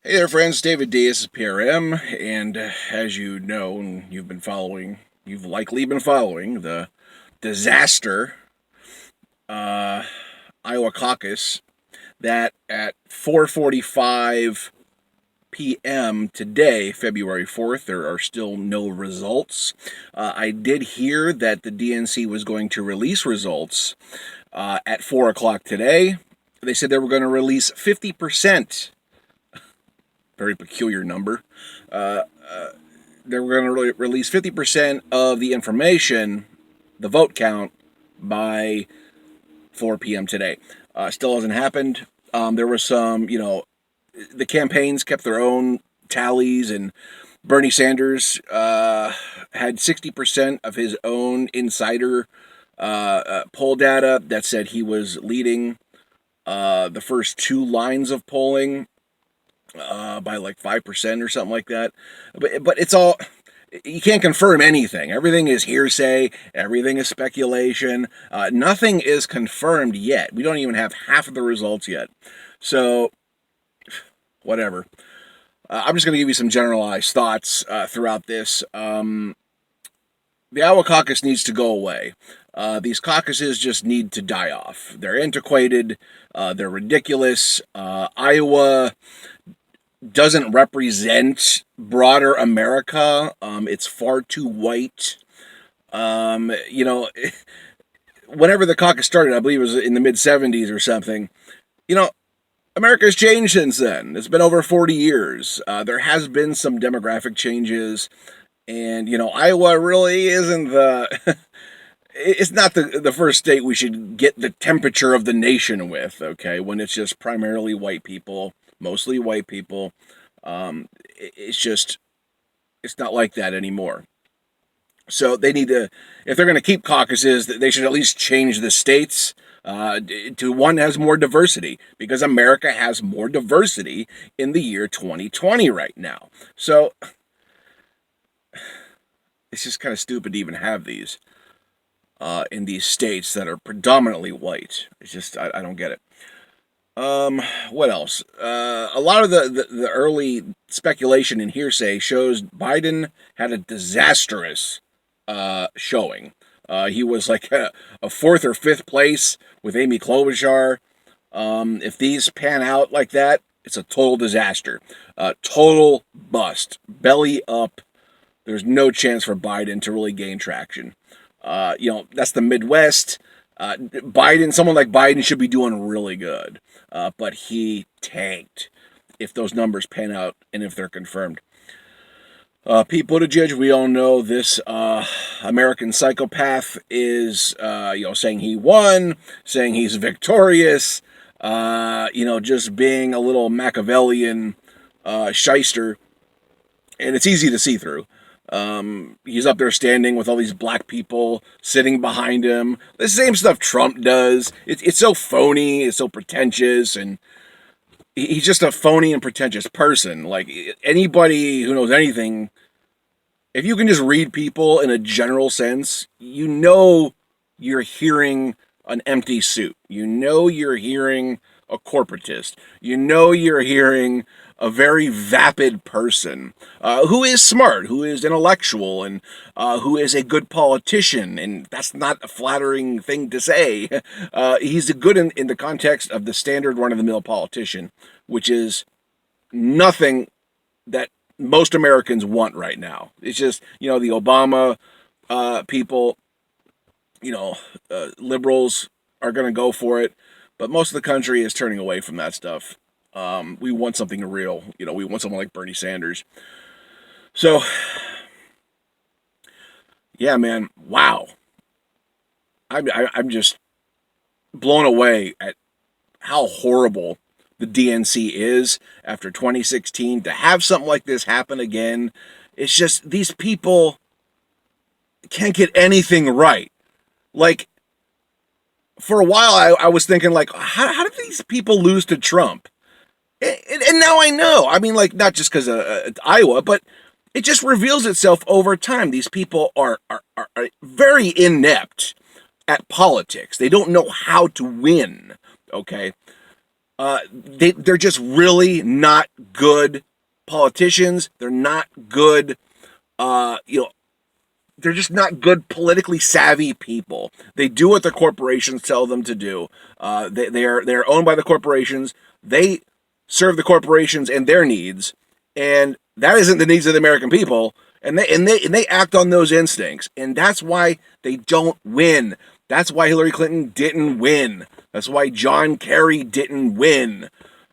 Hey there, friends. David Dee, this is PRM, and as you know, and you've likely been following the disaster uh, Iowa caucus that at 4:45 p.m. today, February 4th, there are still no results. I did hear that the DNC was going to release results at 4 o'clock today. They said they were going to release 50%. Very peculiar number. Uh, they were going to release 50% of the information, the vote count, by 4 p.m. today. Still hasn't happened. There was some, the campaigns kept their own tallies, and Bernie Sanders had 60% of his own insider poll data that said he was leading the first two lines of polling by like 5% or something like that. But it's all, you can't confirm anything. Everything is hearsay. Everything is speculation. Nothing is confirmed yet. We don't even have half of the results yet. So whatever. I'm just going to give you some generalized thoughts throughout this. The Iowa caucus needs to go away. These caucuses just need to die off. They're antiquated. They're ridiculous. Iowa doesn't represent broader America. It's far too white. You know, whenever the caucus started, I believe it was in the mid 70s or something. You know, America's changed since then. It's been over 40 years. There has been some demographic changes, and Iowa really isn't the. It's not the first state we should get the temperature of the nation with. Okay, when it's just primarily white people, mostly white people. It's not like that anymore. So they need to, if they're going to keep caucuses, they should at least change the states to one that has more diversity, because America has more diversity in the year 2020 right now. So it's just kind of stupid to even have these in these states that are predominantly white. It's just, I don't get it. What else? A lot of the early speculation and hearsay shows Biden had a disastrous showing. He was like a fourth or fifth place with Amy Klobuchar. If these pan out like that, it's a total disaster. Total bust. Belly up. There's no chance for Biden to really gain traction. That's the Midwest. Someone like Biden should be doing really good. But he tanked if those numbers pan out and if they're confirmed. Pete Buttigieg, we all know this American psychopath is, saying he won, saying he's victorious, just being a little Machiavellian shyster, and it's easy to see through. He's up there standing with all these black people sitting behind him. The same stuff Trump does. It's so phony, it's so pretentious, and he's just a phony and pretentious person. Like, anybody who knows anything, if you can just read people in a general sense, you're hearing an empty suit. You're hearing a corporatist. You're hearing a very vapid person who is smart, who is intellectual, and who is a good politician. And that's not a flattering thing to say. He's a good in the context of the standard run-of-the-mill politician, which is nothing that most Americans want right now. It's just, the Obama people, liberals are going to go for it, but most of the country is turning away from that stuff. We want something real. We want someone like Bernie Sanders. So, yeah, man, wow. I'm just blown away at how horrible the DNC is after 2016. To have something like this happen again, it's just these people can't get anything right. Like, for a while, I was thinking, like, how did these people lose to Trump? And now I know. I mean, like, not just because of Iowa, but it just reveals itself over time. These people are very inept at politics. They don't know how to win, okay? They're just really not good politicians. They're not good, you know, they're just not good politically savvy people. They do what the corporations tell them to do. They're owned by the corporations. They serve the corporations and their needs, and that isn't the needs of the American people. And they act on those instincts, and that's why they don't win. That's why Hillary Clinton didn't win. That's why John Kerry didn't win.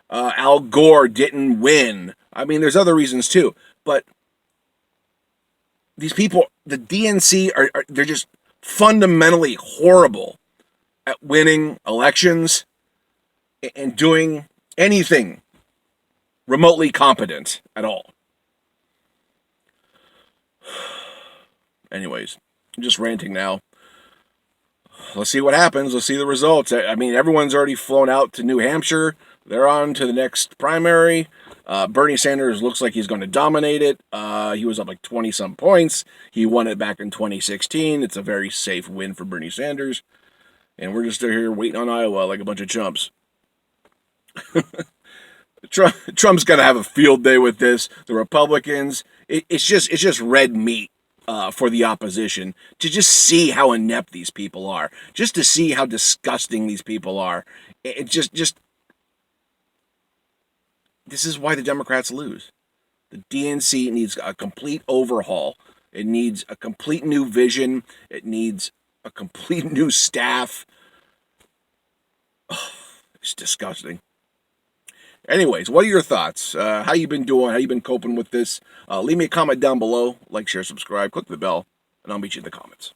Al Gore didn't win. I mean, there's other reasons too, but these people, the DNC, they're just fundamentally horrible at winning elections and doing anything remotely competent at all. Anyways, I'm just ranting now. Let's see what happens. Let's see the results. I mean, everyone's already flown out to New Hampshire. They're on to the next primary. Bernie Sanders looks like he's going to dominate it. He was up like 20-some points. He won it back in 2016. It's a very safe win for Bernie Sanders. And we're just here waiting on Iowa like a bunch of chumps. Trump's going to have a field day with this. The Republicans, it's just red meat for the opposition to just see how inept these people are, just to see how disgusting these people are. It just this is why the Democrats lose. The DNC needs a complete overhaul. It needs a complete new vision. It needs a complete new staff. It's disgusting. Anyways, what are your thoughts? How you been doing? How you been coping with this? Leave me a comment down below. Like, share, subscribe, click the bell, and I'll meet you in the comments.